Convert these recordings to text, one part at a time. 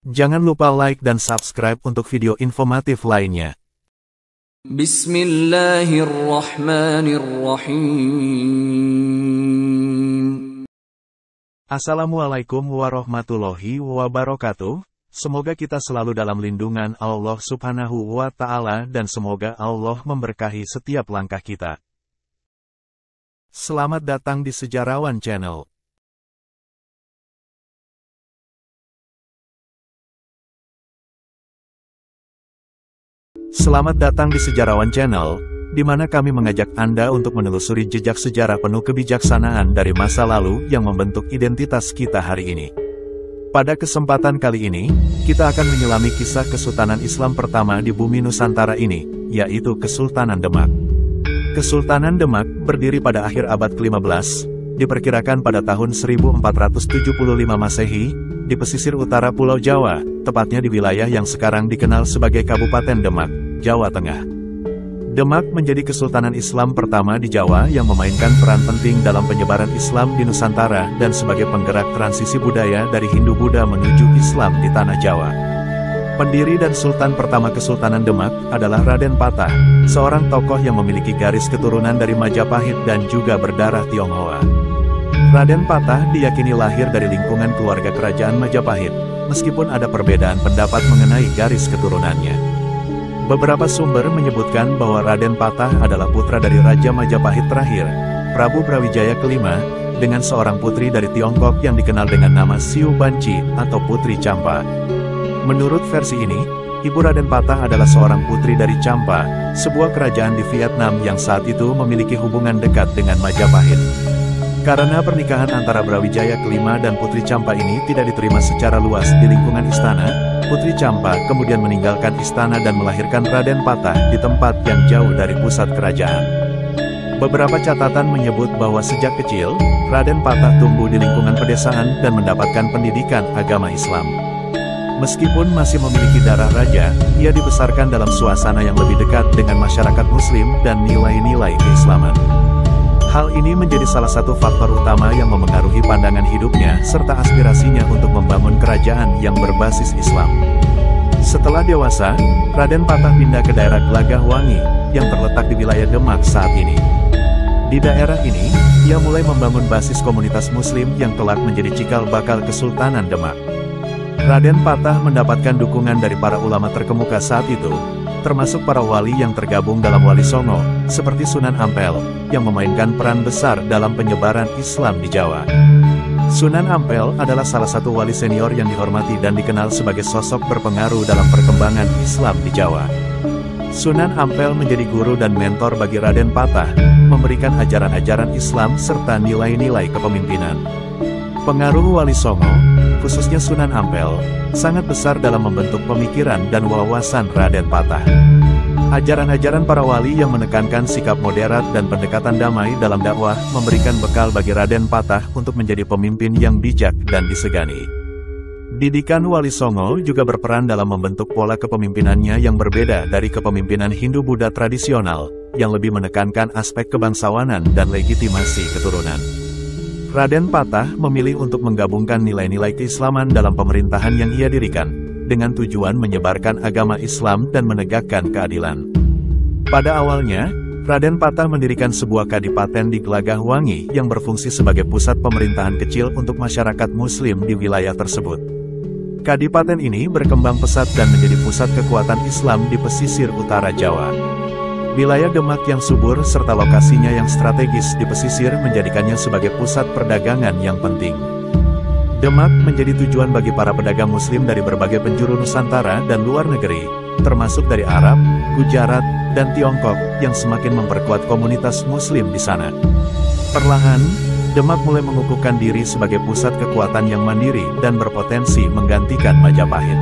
Jangan lupa like dan subscribe untuk video informatif lainnya. Bismillahirrahmanirrahim. Assalamualaikum warahmatullahi wabarakatuh. Semoga kita selalu dalam lindungan Allah Subhanahu wa Ta'ala dan semoga Allah memberkahi setiap langkah kita. Selamat datang di Sejarawan Channel. Selamat datang di Sejarawan Channel, di mana kami mengajak Anda untuk menelusuri jejak sejarah penuh kebijaksanaan dari masa lalu yang membentuk identitas kita hari ini. Pada kesempatan kali ini, kita akan menyelami kisah Kesultanan Islam pertama di bumi Nusantara ini, yaitu Kesultanan Demak. Kesultanan Demak berdiri pada akhir abad ke-15, diperkirakan pada tahun 1475 Masehi, di pesisir utara Pulau Jawa, tepatnya di wilayah yang sekarang dikenal sebagai Kabupaten Demak, Jawa Tengah. Demak menjadi Kesultanan Islam pertama di Jawa yang memainkan peran penting dalam penyebaran Islam di Nusantara dan sebagai penggerak transisi budaya dari Hindu-Buddha menuju Islam di Tanah Jawa. Pendiri dan Sultan pertama Kesultanan Demak adalah Raden Patah, seorang tokoh yang memiliki garis keturunan dari Majapahit dan juga berdarah Tionghoa. Raden Patah diyakini lahir dari lingkungan keluarga kerajaan Majapahit, meskipun ada perbedaan pendapat mengenai garis keturunannya. Beberapa sumber menyebutkan bahwa Raden Patah adalah putra dari Raja Majapahit terakhir, Prabu Brawijaya kelima, dengan seorang putri dari Tiongkok yang dikenal dengan nama Siu Banci atau Putri Champa. Menurut versi ini, ibu Raden Patah adalah seorang putri dari Champa, sebuah kerajaan di Vietnam yang saat itu memiliki hubungan dekat dengan Majapahit. Karena pernikahan antara Brawijaya kelima dan Putri Champa ini tidak diterima secara luas di lingkungan istana, Putri Champa kemudian meninggalkan istana dan melahirkan Raden Patah di tempat yang jauh dari pusat kerajaan. Beberapa catatan menyebut bahwa sejak kecil, Raden Patah tumbuh di lingkungan pedesaan dan mendapatkan pendidikan agama Islam. Meskipun masih memiliki darah raja, ia dibesarkan dalam suasana yang lebih dekat dengan masyarakat Muslim dan nilai-nilai keislaman. Hal ini menjadi salah satu faktor utama yang memengaruhi pandangan hidupnya serta aspirasinya untuk membangun kerajaan yang berbasis Islam. Setelah dewasa, Raden Patah pindah ke daerah Gelagahwangi, yang terletak di wilayah Demak saat ini. Di daerah ini, ia mulai membangun basis komunitas Muslim yang kelak menjadi cikal bakal Kesultanan Demak. Raden Patah mendapatkan dukungan dari para ulama terkemuka saat itu, termasuk para wali yang tergabung dalam Wali Songo, seperti Sunan Ampel, yang memainkan peran besar dalam penyebaran Islam di Jawa. Sunan Ampel adalah salah satu wali senior yang dihormati dan dikenal sebagai sosok berpengaruh dalam perkembangan Islam di Jawa. Sunan Ampel menjadi guru dan mentor bagi Raden Patah, memberikan ajaran-ajaran Islam serta nilai-nilai kepemimpinan. Pengaruh Wali Songo, khususnya Sunan Ampel, sangat besar dalam membentuk pemikiran dan wawasan Raden Patah. Ajaran-ajaran para wali yang menekankan sikap moderat dan pendekatan damai dalam dakwah memberikan bekal bagi Raden Patah untuk menjadi pemimpin yang bijak dan disegani. Didikan Wali Songo juga berperan dalam membentuk pola kepemimpinannya yang berbeda dari kepemimpinan Hindu-Buddha tradisional, yang lebih menekankan aspek kebangsawanan dan legitimasi keturunan. Raden Patah memilih untuk menggabungkan nilai-nilai keislaman dalam pemerintahan yang ia dirikan, dengan tujuan menyebarkan agama Islam dan menegakkan keadilan. Pada awalnya, Raden Patah mendirikan sebuah kadipaten di Gelagahwangi yang berfungsi sebagai pusat pemerintahan kecil untuk masyarakat Muslim di wilayah tersebut. Kadipaten ini berkembang pesat dan menjadi pusat kekuatan Islam di pesisir utara Jawa. Wilayah Demak yang subur serta lokasinya yang strategis di pesisir menjadikannya sebagai pusat perdagangan yang penting. Demak menjadi tujuan bagi para pedagang Muslim dari berbagai penjuru Nusantara dan luar negeri, termasuk dari Arab, Gujarat, dan Tiongkok, yang semakin memperkuat komunitas Muslim di sana. Perlahan, Demak mulai mengukuhkan diri sebagai pusat kekuatan yang mandiri dan berpotensi menggantikan Majapahit.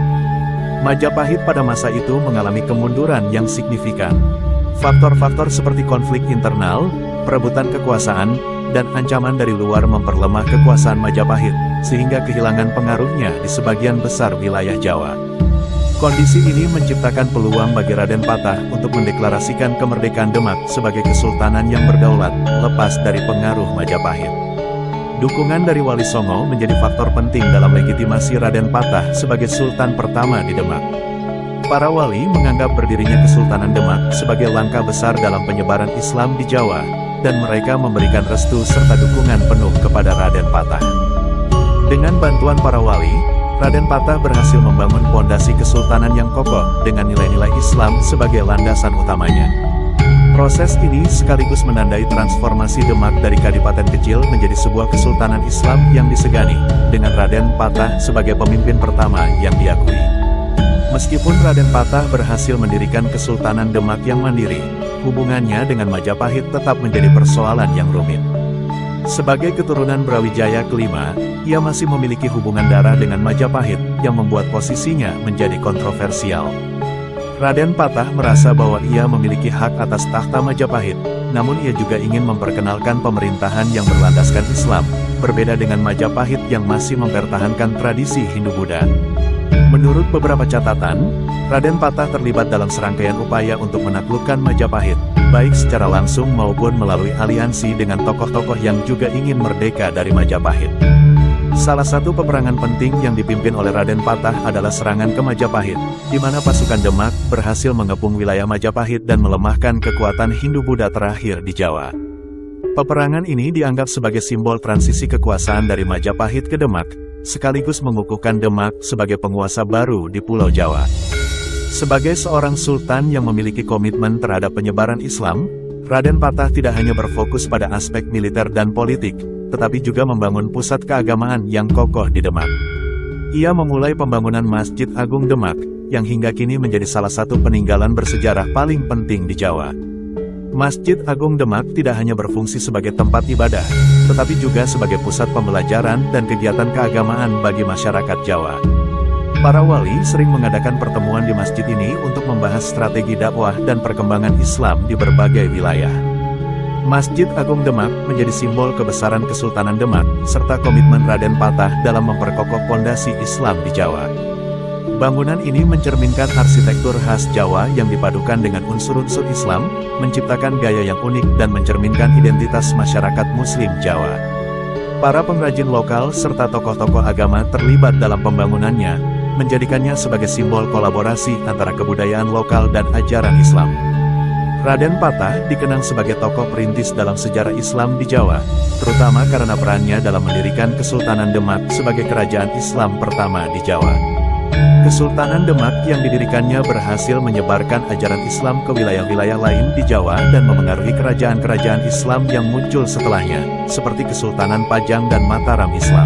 Majapahit pada masa itu mengalami kemunduran yang signifikan. Faktor-faktor seperti konflik internal, perebutan kekuasaan, dan ancaman dari luar memperlemah kekuasaan Majapahit, sehingga kehilangan pengaruhnya di sebagian besar wilayah Jawa. Kondisi ini menciptakan peluang bagi Raden Patah untuk mendeklarasikan kemerdekaan Demak sebagai kesultanan yang berdaulat, lepas dari pengaruh Majapahit. Dukungan dari Wali Songo menjadi faktor penting dalam legitimasi Raden Patah sebagai Sultan pertama di Demak. Para wali menganggap berdirinya Kesultanan Demak sebagai langkah besar dalam penyebaran Islam di Jawa, dan mereka memberikan restu serta dukungan penuh kepada Raden Patah. Dengan bantuan para wali, Raden Patah berhasil membangun pondasi kesultanan yang kokoh dengan nilai-nilai Islam sebagai landasan utamanya. Proses ini sekaligus menandai transformasi Demak dari kadipaten kecil menjadi sebuah kesultanan Islam yang disegani, dengan Raden Patah sebagai pemimpin pertama yang diakui. Meskipun Raden Patah berhasil mendirikan Kesultanan Demak yang mandiri, hubungannya dengan Majapahit tetap menjadi persoalan yang rumit. Sebagai keturunan Brawijaya kelima, ia masih memiliki hubungan darah dengan Majapahit, yang membuat posisinya menjadi kontroversial. Raden Patah merasa bahwa ia memiliki hak atas tahta Majapahit, namun ia juga ingin memperkenalkan pemerintahan yang berlandaskan Islam, berbeda dengan Majapahit yang masih mempertahankan tradisi Hindu-Buddha. Menurut beberapa catatan, Raden Patah terlibat dalam serangkaian upaya untuk menaklukkan Majapahit, baik secara langsung maupun melalui aliansi dengan tokoh-tokoh yang juga ingin merdeka dari Majapahit. Salah satu peperangan penting yang dipimpin oleh Raden Patah adalah serangan ke Majapahit, di mana pasukan Demak berhasil mengepung wilayah Majapahit dan melemahkan kekuatan Hindu-Buddha terakhir di Jawa. Peperangan ini dianggap sebagai simbol transisi kekuasaan dari Majapahit ke Demak, sekaligus mengukuhkan Demak sebagai penguasa baru di Pulau Jawa. Sebagai seorang sultan yang memiliki komitmen terhadap penyebaran Islam, Raden Patah tidak hanya berfokus pada aspek militer dan politik, tetapi juga membangun pusat keagamaan yang kokoh di Demak. Ia memulai pembangunan Masjid Agung Demak, yang hingga kini menjadi salah satu peninggalan bersejarah paling penting di Jawa. Masjid Agung Demak tidak hanya berfungsi sebagai tempat ibadah, tetapi juga sebagai pusat pembelajaran dan kegiatan keagamaan bagi masyarakat Jawa. Para wali sering mengadakan pertemuan di masjid ini untuk membahas strategi dakwah dan perkembangan Islam di berbagai wilayah. Masjid Agung Demak menjadi simbol kebesaran Kesultanan Demak, serta komitmen Raden Patah dalam memperkokoh pondasi Islam di Jawa. Bangunan ini mencerminkan arsitektur khas Jawa yang dipadukan dengan unsur-unsur Islam, menciptakan gaya yang unik dan mencerminkan identitas masyarakat Muslim Jawa. Para pengrajin lokal serta tokoh-tokoh agama terlibat dalam pembangunannya, menjadikannya sebagai simbol kolaborasi antara kebudayaan lokal dan ajaran Islam. Raden Patah dikenang sebagai tokoh perintis dalam sejarah Islam di Jawa, terutama karena perannya dalam mendirikan Kesultanan Demak sebagai kerajaan Islam pertama di Jawa. Kesultanan Demak yang didirikannya berhasil menyebarkan ajaran Islam ke wilayah-wilayah lain di Jawa dan memengaruhi kerajaan-kerajaan Islam yang muncul setelahnya, seperti Kesultanan Pajang dan Mataram Islam.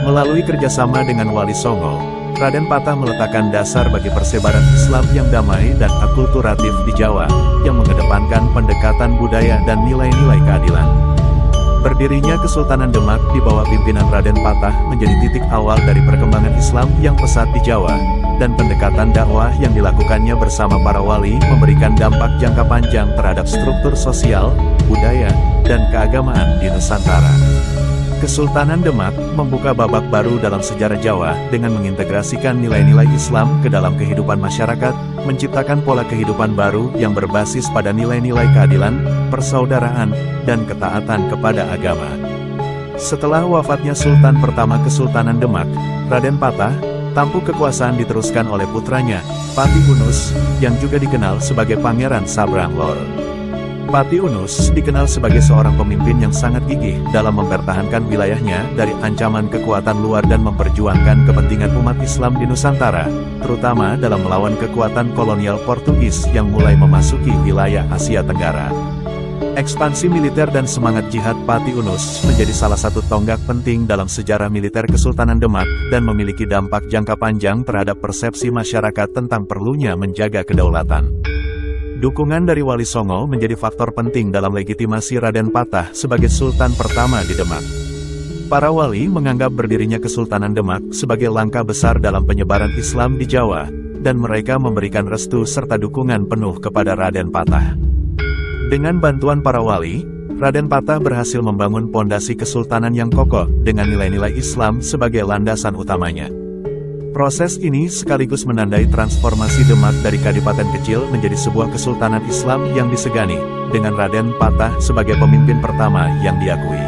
Melalui kerjasama dengan Wali Songo, Raden Patah meletakkan dasar bagi persebaran Islam yang damai dan akulturatif di Jawa, yang mengedepankan pendekatan budaya dan nilai-nilai keadilan. Berdirinya Kesultanan Demak di bawah pimpinan Raden Patah menjadi titik awal dari perkembangan Islam yang pesat di Jawa, dan pendekatan dakwah yang dilakukannya bersama para wali memberikan dampak jangka panjang terhadap struktur sosial, budaya, dan keagamaan di Nusantara. Kesultanan Demak membuka babak baru dalam sejarah Jawa dengan mengintegrasikan nilai-nilai Islam ke dalam kehidupan masyarakat, menciptakan pola kehidupan baru yang berbasis pada nilai-nilai keadilan, persaudaraan, dan ketaatan kepada agama. Setelah wafatnya Sultan pertama Kesultanan Demak, Raden Patah, tampuk kekuasaan diteruskan oleh putranya, Pati Unus, yang juga dikenal sebagai Pangeran Sabranglor. Pati Unus dikenal sebagai seorang pemimpin yang sangat gigih dalam mempertahankan wilayahnya dari ancaman kekuatan luar dan memperjuangkan kepentingan umat Islam di Nusantara, terutama dalam melawan kekuatan kolonial Portugis yang mulai memasuki wilayah Asia Tenggara. Ekspansi militer dan semangat jihad Pati Unus menjadi salah satu tonggak penting dalam sejarah militer Kesultanan Demak dan memiliki dampak jangka panjang terhadap persepsi masyarakat tentang perlunya menjaga kedaulatan. Dukungan dari Wali Songo menjadi faktor penting dalam legitimasi Raden Patah sebagai Sultan pertama di Demak. Para wali menganggap berdirinya Kesultanan Demak sebagai langkah besar dalam penyebaran Islam di Jawa, dan mereka memberikan restu serta dukungan penuh kepada Raden Patah. Dengan bantuan para wali, Raden Patah berhasil membangun pondasi kesultanan yang kokoh dengan nilai-nilai Islam sebagai landasan utamanya. Proses ini sekaligus menandai transformasi Demak dari kadipaten kecil menjadi sebuah kesultanan Islam yang disegani, dengan Raden Patah sebagai pemimpin pertama yang diakui.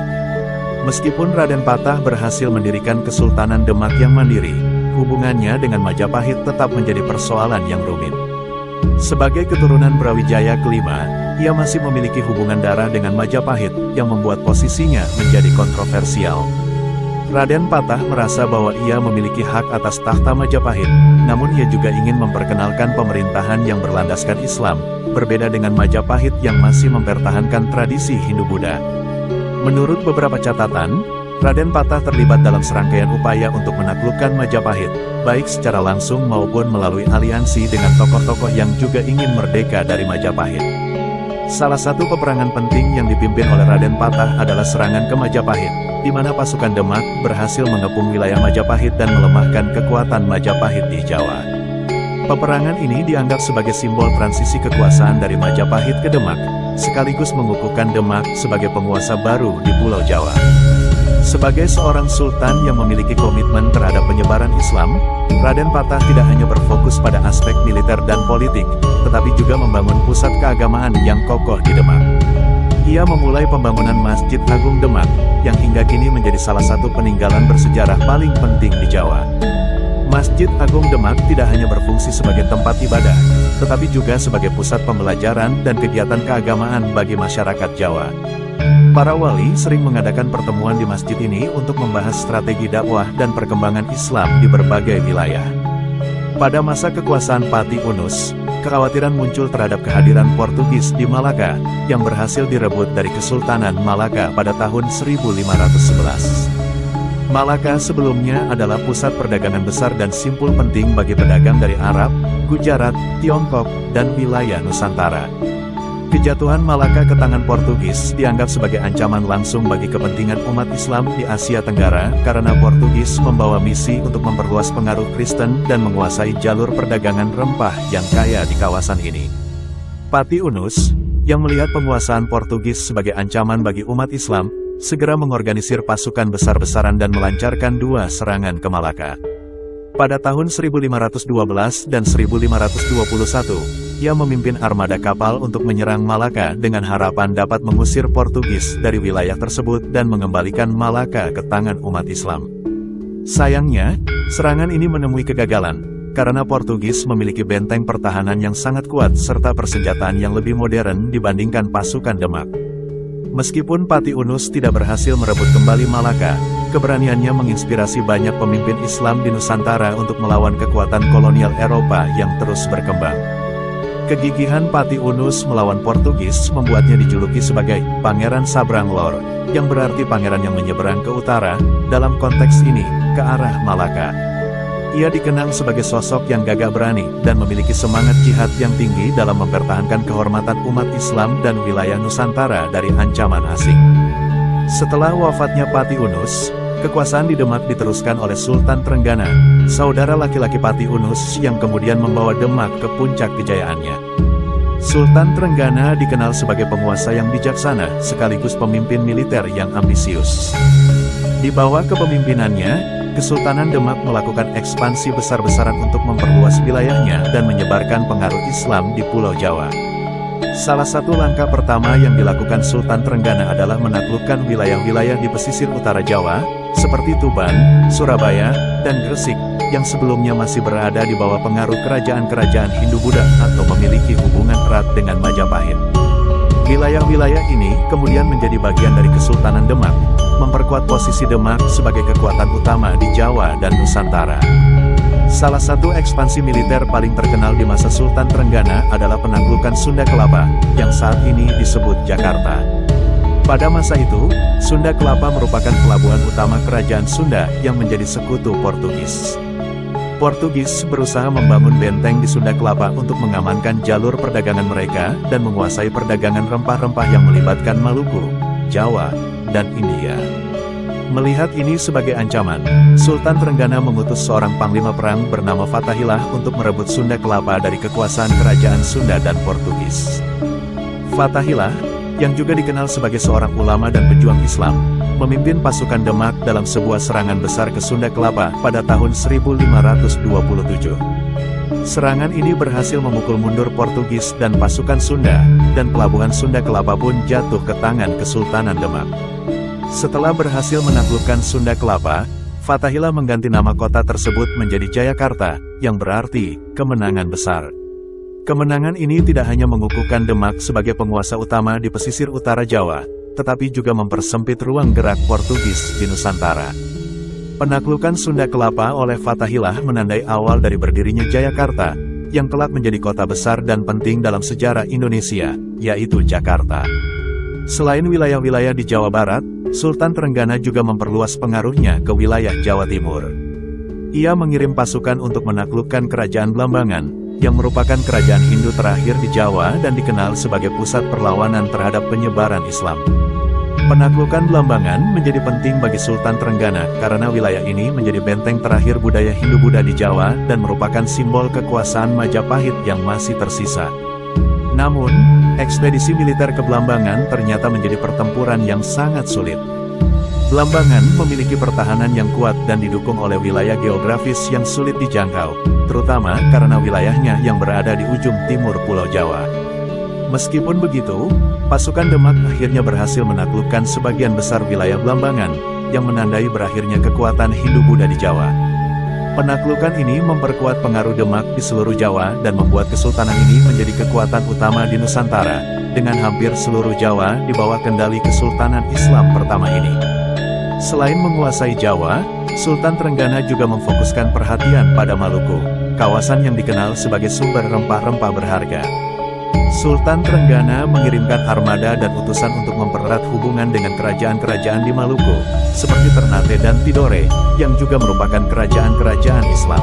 Meskipun Raden Patah berhasil mendirikan Kesultanan Demak yang mandiri, hubungannya dengan Majapahit tetap menjadi persoalan yang rumit. Sebagai keturunan Brawijaya kelima, ia masih memiliki hubungan darah dengan Majapahit yang membuat posisinya menjadi kontroversial. Raden Patah merasa bahwa ia memiliki hak atas tahta Majapahit, namun ia juga ingin memperkenalkan pemerintahan yang berlandaskan Islam, berbeda dengan Majapahit yang masih mempertahankan tradisi Hindu-Buddha. Menurut beberapa catatan, Raden Patah terlibat dalam serangkaian upaya untuk menaklukkan Majapahit, baik secara langsung maupun melalui aliansi dengan tokoh-tokoh yang juga ingin merdeka dari Majapahit. Salah satu peperangan penting yang dipimpin oleh Raden Patah adalah serangan ke Majapahit, di mana pasukan Demak berhasil mengepung wilayah Majapahit dan melemahkan kekuatan Majapahit di Jawa. Peperangan ini dianggap sebagai simbol transisi kekuasaan dari Majapahit ke Demak, sekaligus mengukuhkan Demak sebagai penguasa baru di Pulau Jawa. Sebagai seorang sultan yang memiliki komitmen terhadap penyebaran Islam, Raden Patah tidak hanya berfokus pada aspek militer dan politik, tetapi juga membangun pusat keagamaan yang kokoh di Demak. Ia memulai pembangunan Masjid Agung Demak, yang hingga kini menjadi salah satu peninggalan bersejarah paling penting di Jawa. Masjid Agung Demak tidak hanya berfungsi sebagai tempat ibadah, tetapi juga sebagai pusat pembelajaran dan kegiatan keagamaan bagi masyarakat Jawa. Para wali sering mengadakan pertemuan di masjid ini untuk membahas strategi dakwah dan perkembangan Islam di berbagai wilayah. Pada masa kekuasaan Pati Unus, kekhawatiran muncul terhadap kehadiran Portugis di Malaka, yang berhasil direbut dari Kesultanan Malaka pada tahun 1511. Malaka sebelumnya adalah pusat perdagangan besar dan simpul penting bagi pedagang dari Arab, Gujarat, Tiongkok, dan wilayah Nusantara. Kejatuhan Malaka ke tangan Portugis dianggap sebagai ancaman langsung bagi kepentingan umat Islam di Asia Tenggara karena Portugis membawa misi untuk memperluas pengaruh Kristen dan menguasai jalur perdagangan rempah yang kaya di kawasan ini. Pati Unus, yang melihat penguasaan Portugis sebagai ancaman bagi umat Islam, segera mengorganisir pasukan besar-besaran dan melancarkan dua serangan ke Malaka. Pada tahun 1512 dan 1521, ia memimpin armada kapal untuk menyerang Malaka dengan harapan dapat mengusir Portugis dari wilayah tersebut dan mengembalikan Malaka ke tangan umat Islam. Sayangnya, serangan ini menemui kegagalan, karena Portugis memiliki benteng pertahanan yang sangat kuat serta persenjataan yang lebih modern dibandingkan pasukan Demak. Meskipun Pati Unus tidak berhasil merebut kembali Malaka, keberaniannya menginspirasi banyak pemimpin Islam di Nusantara untuk melawan kekuatan kolonial Eropa yang terus berkembang. Kegigihan Pati Unus melawan Portugis membuatnya dijuluki sebagai Pangeran Sabrang Lor, yang berarti pangeran yang menyeberang ke utara, dalam konteks ini, ke arah Malaka. Ia dikenang sebagai sosok yang gagah berani dan memiliki semangat jihad yang tinggi dalam mempertahankan kehormatan umat Islam dan wilayah Nusantara dari ancaman asing. Setelah wafatnya Pati Unus, kekuasaan di Demak diteruskan oleh Sultan Trenggana, saudara laki-laki Pati Unus yang kemudian membawa Demak ke puncak kejayaannya. Sultan Trenggana dikenal sebagai penguasa yang bijaksana sekaligus pemimpin militer yang ambisius. Di bawah kepemimpinannya, Kesultanan Demak melakukan ekspansi besar-besaran untuk memperluas wilayahnya dan menyebarkan pengaruh Islam di Pulau Jawa. Salah satu langkah pertama yang dilakukan Sultan Trenggana adalah menaklukkan wilayah-wilayah di pesisir utara Jawa, seperti Tuban, Surabaya, dan Gresik, yang sebelumnya masih berada di bawah pengaruh kerajaan-kerajaan Hindu-Buddha atau memiliki hubungan erat dengan Majapahit. Wilayah-wilayah ini kemudian menjadi bagian dari Kesultanan Demak, memperkuat posisi Demak sebagai kekuatan utama di Jawa dan Nusantara. Salah satu ekspansi militer paling terkenal di masa Sultan Trenggana adalah penaklukan Sunda Kelapa, yang saat ini disebut Jakarta. Pada masa itu, Sunda Kelapa merupakan pelabuhan utama kerajaan Sunda yang menjadi sekutu Portugis. Portugis berusaha membangun benteng di Sunda Kelapa untuk mengamankan jalur perdagangan mereka dan menguasai perdagangan rempah-rempah yang melibatkan Maluku, Jawa, dan India. Melihat ini sebagai ancaman, Sultan Trenggana mengutus seorang panglima perang bernama Fathahilah untuk merebut Sunda Kelapa dari kekuasaan kerajaan Sunda dan Portugis. Fathahilah, yang juga dikenal sebagai seorang ulama dan pejuang Islam, memimpin pasukan Demak dalam sebuah serangan besar ke Sunda Kelapa pada tahun 1527. Serangan ini berhasil memukul mundur Portugis dan pasukan Sunda, dan pelabuhan Sunda Kelapa pun jatuh ke tangan Kesultanan Demak. Setelah berhasil menaklukkan Sunda Kelapa, Fatahillah mengganti nama kota tersebut menjadi Jayakarta, yang berarti kemenangan besar. Kemenangan ini tidak hanya mengukuhkan Demak sebagai penguasa utama di pesisir utara Jawa, tetapi juga mempersempit ruang gerak Portugis di Nusantara. Penaklukan Sunda Kelapa oleh Fatahillah menandai awal dari berdirinya Jayakarta, yang kelak menjadi kota besar dan penting dalam sejarah Indonesia, yaitu Jakarta. Selain wilayah-wilayah di Jawa Barat, Sultan Trenggana juga memperluas pengaruhnya ke wilayah Jawa Timur. Ia mengirim pasukan untuk menaklukkan Kerajaan Blambangan, yang merupakan kerajaan Hindu terakhir di Jawa dan dikenal sebagai pusat perlawanan terhadap penyebaran Islam. Penaklukan Blambangan menjadi penting bagi Sultan Trenggana karena wilayah ini menjadi benteng terakhir budaya Hindu-Buddha di Jawa dan merupakan simbol kekuasaan Majapahit yang masih tersisa. Namun, ekspedisi militer ke Blambangan ternyata menjadi pertempuran yang sangat sulit. Blambangan memiliki pertahanan yang kuat dan didukung oleh wilayah geografis yang sulit dijangkau, terutama karena wilayahnya yang berada di ujung timur Pulau Jawa. Meskipun begitu, pasukan Demak akhirnya berhasil menaklukkan sebagian besar wilayah Blambangan, yang menandai berakhirnya kekuatan Hindu-Buddha di Jawa. Penaklukan ini memperkuat pengaruh Demak di seluruh Jawa dan membuat kesultanan ini menjadi kekuatan utama di Nusantara, dengan hampir seluruh Jawa di bawah kendali Kesultanan Islam pertama ini. Selain menguasai Jawa, Sultan Trenggana juga memfokuskan perhatian pada Maluku, kawasan yang dikenal sebagai sumber rempah-rempah berharga. Sultan Trenggana mengirimkan armada dan utusan untuk mempererat hubungan dengan kerajaan-kerajaan di Maluku, seperti Ternate dan Tidore, yang juga merupakan kerajaan-kerajaan Islam.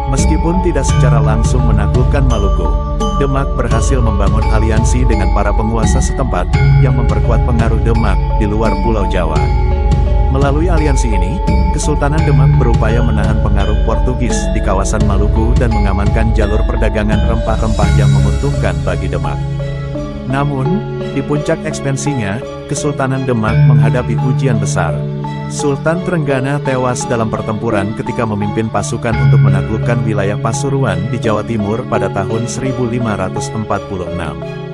Meskipun tidak secara langsung menaklukkan Maluku, Demak berhasil membangun aliansi dengan para penguasa setempat, yang memperkuat pengaruh Demak di luar Pulau Jawa. Melalui aliansi ini, Kesultanan Demak berupaya menahan pengaruh Portugis di kawasan Maluku dan mengamankan jalur perdagangan rempah-rempah yang menguntungkan bagi Demak. Namun, di puncak ekspansinya, Kesultanan Demak menghadapi ujian besar. Sultan Trenggana tewas dalam pertempuran ketika memimpin pasukan untuk menaklukkan wilayah Pasuruan di Jawa Timur pada tahun 1546.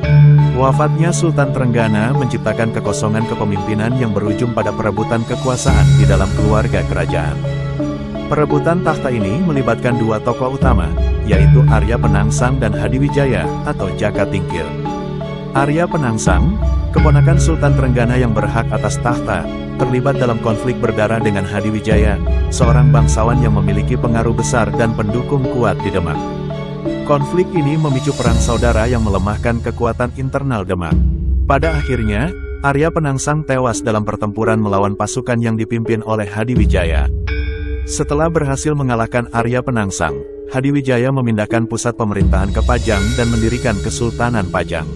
Wafatnya Sultan Trenggana menciptakan kekosongan kepemimpinan yang berujung pada perebutan kekuasaan di dalam keluarga kerajaan. Perebutan takhta ini melibatkan dua tokoh utama, yaitu Arya Penangsang dan Hadiwijaya atau Jaka Tingkir. Arya Penangsang, keponakan Sultan Trenggana yang berhak atas takhta, terlibat dalam konflik berdarah dengan Hadiwijaya, seorang bangsawan yang memiliki pengaruh besar dan pendukung kuat di Demak. Konflik ini memicu perang saudara yang melemahkan kekuatan internal Demak. Pada akhirnya, Arya Penangsang tewas dalam pertempuran melawan pasukan yang dipimpin oleh Hadiwijaya. Setelah berhasil mengalahkan Arya Penangsang, Hadiwijaya memindahkan pusat pemerintahan ke Pajang dan mendirikan Kesultanan Pajang.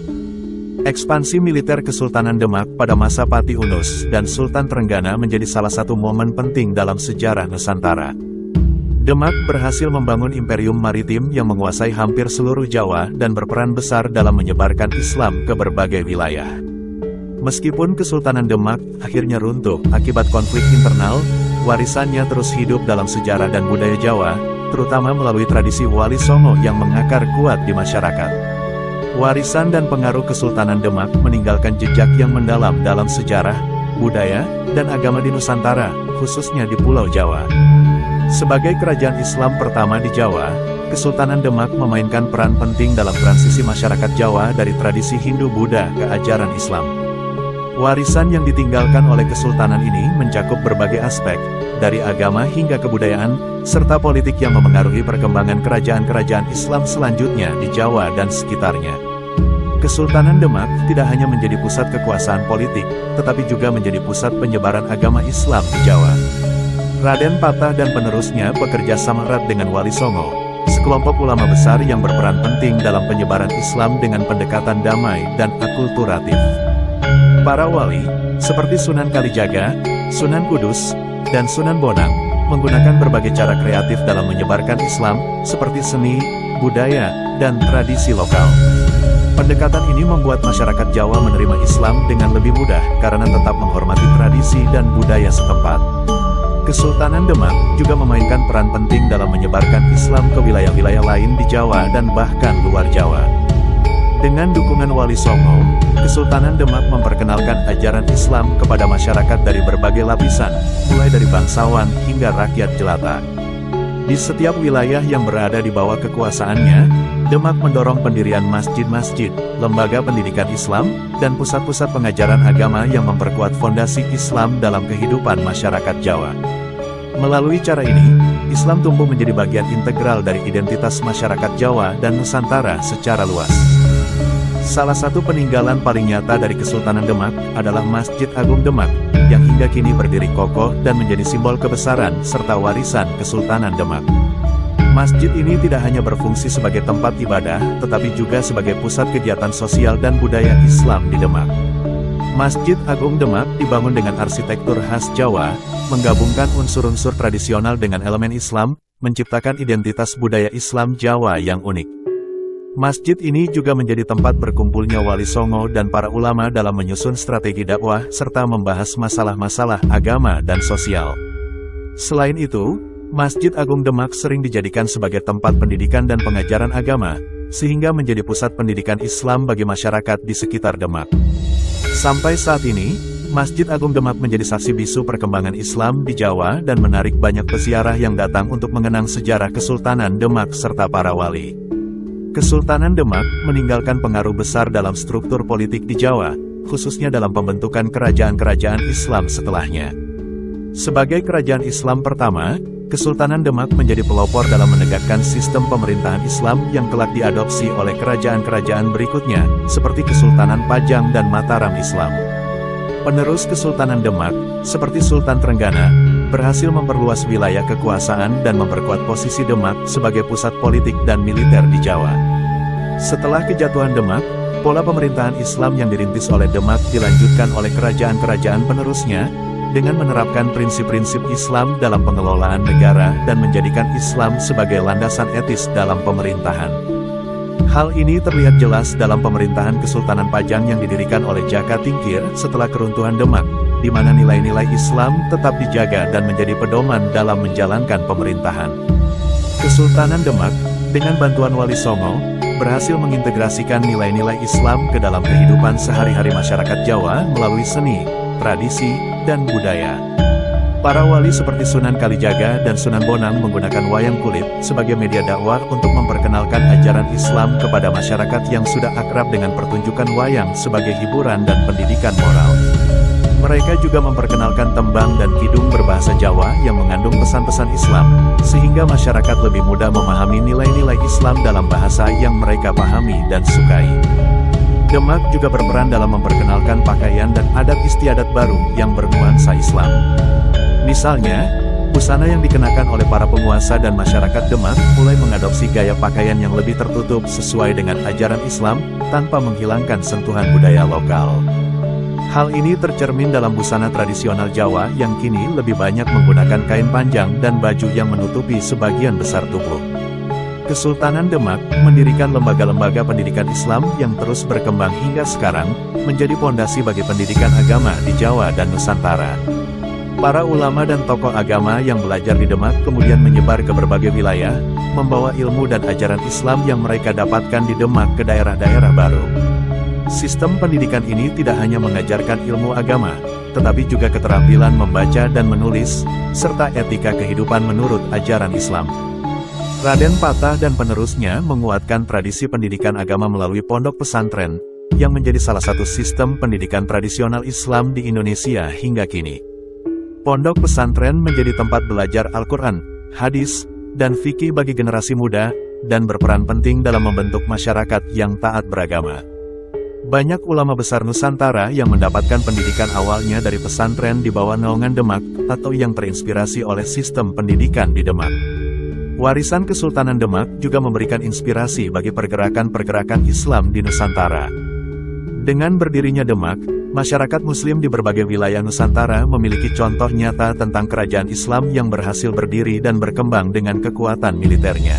Ekspansi militer Kesultanan Demak pada masa Pati Unus dan Sultan Trenggana menjadi salah satu momen penting dalam sejarah Nusantara. Demak berhasil membangun imperium maritim yang menguasai hampir seluruh Jawa dan berperan besar dalam menyebarkan Islam ke berbagai wilayah. Meskipun Kesultanan Demak akhirnya runtuh akibat konflik internal, warisannya terus hidup dalam sejarah dan budaya Jawa, terutama melalui tradisi Wali Songo yang mengakar kuat di masyarakat. Warisan dan pengaruh Kesultanan Demak meninggalkan jejak yang mendalam dalam sejarah, budaya, dan agama di Nusantara, khususnya di Pulau Jawa. Sebagai kerajaan Islam pertama di Jawa, Kesultanan Demak memainkan peran penting dalam transisi masyarakat Jawa dari tradisi Hindu-Buddha ke ajaran Islam. Warisan yang ditinggalkan oleh kesultanan ini mencakup berbagai aspek, dari agama hingga kebudayaan, serta politik yang memengaruhi perkembangan kerajaan-kerajaan Islam selanjutnya di Jawa dan sekitarnya. Kesultanan Demak tidak hanya menjadi pusat kekuasaan politik, tetapi juga menjadi pusat penyebaran agama Islam di Jawa. Raden Patah dan penerusnya bekerja sama erat dengan Wali Songo, sekelompok ulama besar yang berperan penting dalam penyebaran Islam dengan pendekatan damai dan akulturatif. Para wali, seperti Sunan Kalijaga, Sunan Kudus, dan Sunan Bonang, menggunakan berbagai cara kreatif dalam menyebarkan Islam, seperti seni, budaya, dan tradisi lokal. Pendekatan ini membuat masyarakat Jawa menerima Islam dengan lebih mudah karena tetap menghormati tradisi dan budaya setempat. Kesultanan Demak juga memainkan peran penting dalam menyebarkan Islam ke wilayah-wilayah lain di Jawa dan bahkan luar Jawa. Dengan dukungan Wali Songo, Kesultanan Demak memperkenalkan ajaran Islam kepada masyarakat dari berbagai lapisan, mulai dari bangsawan hingga rakyat jelata. Di setiap wilayah yang berada di bawah kekuasaannya, Demak mendorong pendirian masjid-masjid, lembaga pendidikan Islam, dan pusat-pusat pengajaran agama yang memperkuat fondasi Islam dalam kehidupan masyarakat Jawa. Melalui cara ini, Islam tumbuh menjadi bagian integral dari identitas masyarakat Jawa dan Nusantara secara luas. Salah satu peninggalan paling nyata dari Kesultanan Demak adalah Masjid Agung Demak, yang hingga kini berdiri kokoh dan menjadi simbol kebesaran serta warisan Kesultanan Demak. Masjid ini tidak hanya berfungsi sebagai tempat ibadah, tetapi juga sebagai pusat kegiatan sosial dan budaya Islam di Demak. Masjid Agung Demak dibangun dengan arsitektur khas Jawa, menggabungkan unsur-unsur tradisional dengan elemen Islam, menciptakan identitas budaya Islam Jawa yang unik. Masjid ini juga menjadi tempat berkumpulnya Wali Songo dan para ulama dalam menyusun strategi dakwah serta membahas masalah-masalah agama dan sosial. Selain itu, Masjid Agung Demak sering dijadikan sebagai tempat pendidikan dan pengajaran agama, sehingga menjadi pusat pendidikan Islam bagi masyarakat di sekitar Demak. Sampai saat ini, Masjid Agung Demak menjadi saksi bisu perkembangan Islam di Jawa dan menarik banyak peziarah yang datang untuk mengenang sejarah Kesultanan Demak serta para wali. Kesultanan Demak meninggalkan pengaruh besar dalam struktur politik di Jawa, khususnya dalam pembentukan kerajaan-kerajaan Islam setelahnya. Sebagai kerajaan Islam pertama, Kesultanan Demak menjadi pelopor dalam menegakkan sistem pemerintahan Islam yang kelak diadopsi oleh kerajaan-kerajaan berikutnya, seperti Kesultanan Pajang dan Mataram Islam. Penerus Kesultanan Demak, seperti Sultan Trenggana, berhasil memperluas wilayah kekuasaan dan memperkuat posisi Demak sebagai pusat politik dan militer di Jawa. Setelah kejatuhan Demak, pola pemerintahan Islam yang dirintis oleh Demak dilanjutkan oleh kerajaan-kerajaan penerusnya, dengan menerapkan prinsip-prinsip Islam dalam pengelolaan negara dan menjadikan Islam sebagai landasan etis dalam pemerintahan. Hal ini terlihat jelas dalam pemerintahan Kesultanan Pajang yang didirikan oleh Jaka Tingkir setelah keruntuhan Demak, di mana nilai-nilai Islam tetap dijaga dan menjadi pedoman dalam menjalankan pemerintahan. Kesultanan Demak, dengan bantuan Wali Songo, berhasil mengintegrasikan nilai-nilai Islam ke dalam kehidupan sehari-hari masyarakat Jawa melalui seni, tradisi, dan budaya. Para wali seperti Sunan Kalijaga dan Sunan Bonang menggunakan wayang kulit sebagai media dakwah untuk memperkenalkan ajaran Islam kepada masyarakat yang sudah akrab dengan pertunjukan wayang sebagai hiburan dan pendidikan moral. Mereka juga memperkenalkan tembang dan kidung berbahasa Jawa yang mengandung pesan-pesan Islam, sehingga masyarakat lebih mudah memahami nilai-nilai Islam dalam bahasa yang mereka pahami dan sukai. Demak juga berperan dalam memperkenalkan pakaian dan adat istiadat baru yang bernuansa Islam. Misalnya, busana yang dikenakan oleh para penguasa dan masyarakat Demak mulai mengadopsi gaya pakaian yang lebih tertutup sesuai dengan ajaran Islam, tanpa menghilangkan sentuhan budaya lokal. Hal ini tercermin dalam busana tradisional Jawa yang kini lebih banyak menggunakan kain panjang dan baju yang menutupi sebagian besar tubuh. Kesultanan Demak mendirikan lembaga-lembaga pendidikan Islam yang terus berkembang hingga sekarang, menjadi pondasi bagi pendidikan agama di Jawa dan Nusantara. Para ulama dan tokoh agama yang belajar di Demak kemudian menyebar ke berbagai wilayah, membawa ilmu dan ajaran Islam yang mereka dapatkan di Demak ke daerah-daerah baru. Sistem pendidikan ini tidak hanya mengajarkan ilmu agama, tetapi juga keterampilan membaca dan menulis, serta etika kehidupan menurut ajaran Islam. Raden Patah dan penerusnya menguatkan tradisi pendidikan agama melalui pondok pesantren, yang menjadi salah satu sistem pendidikan tradisional Islam di Indonesia hingga kini. Pondok pesantren menjadi tempat belajar Al-Quran, hadis, dan fikih bagi generasi muda, dan berperan penting dalam membentuk masyarakat yang taat beragama. Banyak ulama besar Nusantara yang mendapatkan pendidikan awalnya dari pesantren di bawah naungan Demak, atau yang terinspirasi oleh sistem pendidikan di Demak. Warisan Kesultanan Demak juga memberikan inspirasi bagi pergerakan-pergerakan Islam di Nusantara. Dengan berdirinya Demak, masyarakat Muslim di berbagai wilayah Nusantara memiliki contoh nyata tentang kerajaan Islam yang berhasil berdiri dan berkembang dengan kekuatan militernya.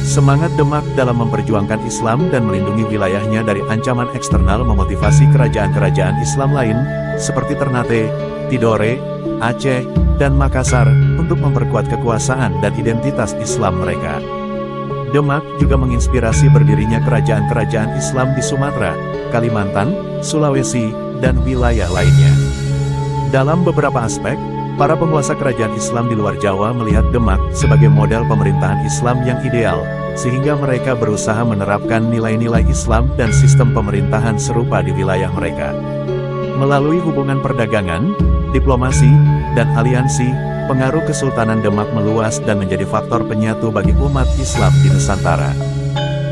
Semangat Demak dalam memperjuangkan Islam dan melindungi wilayahnya dari ancaman eksternal memotivasi kerajaan-kerajaan Islam lain, seperti Ternate, Tidore, Aceh, dan Makassar, untuk memperkuat kekuasaan dan identitas Islam mereka. Demak juga menginspirasi berdirinya kerajaan-kerajaan Islam di Sumatera, Kalimantan, Sulawesi, dan wilayah lainnya. Dalam beberapa aspek, para penguasa kerajaan Islam di luar Jawa melihat Demak sebagai model pemerintahan Islam yang ideal, sehingga mereka berusaha menerapkan nilai-nilai Islam dan sistem pemerintahan serupa di wilayah mereka. Melalui hubungan perdagangan, diplomasi, dan aliansi, pengaruh Kesultanan Demak meluas dan menjadi faktor penyatu bagi umat Islam di Nusantara.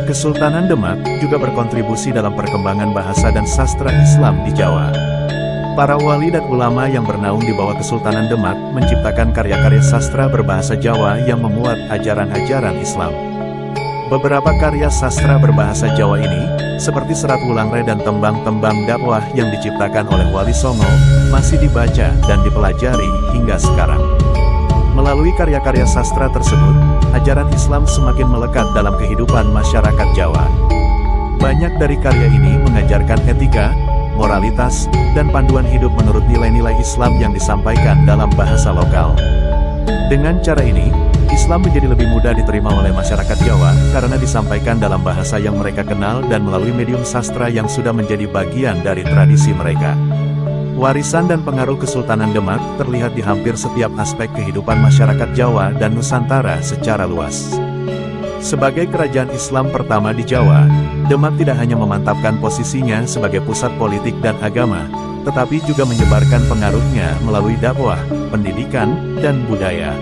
Kesultanan Demak juga berkontribusi dalam perkembangan bahasa dan sastra Islam di Jawa. Para wali dan ulama yang bernaung di bawah Kesultanan Demak menciptakan karya-karya sastra berbahasa Jawa yang memuat ajaran-ajaran Islam. Beberapa karya sastra berbahasa Jawa ini, seperti Serat Wulangre dan tembang-tembang dakwah yang diciptakan oleh Wali Songo, masih dibaca dan dipelajari hingga sekarang. Melalui karya-karya sastra tersebut, ajaran Islam semakin melekat dalam kehidupan masyarakat Jawa. Banyak dari karya ini mengajarkan etika, moralitas, dan panduan hidup menurut nilai-nilai Islam yang disampaikan dalam bahasa lokal. Dengan cara ini, Islam menjadi lebih mudah diterima oleh masyarakat Jawa karena disampaikan dalam bahasa yang mereka kenal dan melalui medium sastra yang sudah menjadi bagian dari tradisi mereka. Warisan dan pengaruh Kesultanan Demak terlihat di hampir setiap aspek kehidupan masyarakat Jawa dan Nusantara secara luas. Sebagai kerajaan Islam pertama di Jawa, Demak tidak hanya memantapkan posisinya sebagai pusat politik dan agama, tetapi juga menyebarkan pengaruhnya melalui dakwah, pendidikan, dan budaya.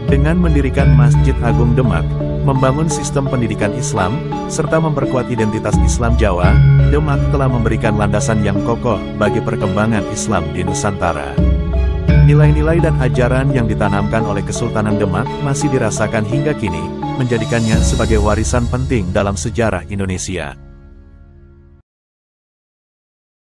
Dengan mendirikan Masjid Agung Demak, membangun sistem pendidikan Islam, serta memperkuat identitas Islam Jawa, Demak telah memberikan landasan yang kokoh bagi perkembangan Islam di Nusantara. Nilai-nilai dan ajaran yang ditanamkan oleh Kesultanan Demak masih dirasakan hingga kini, menjadikannya sebagai warisan penting dalam sejarah Indonesia.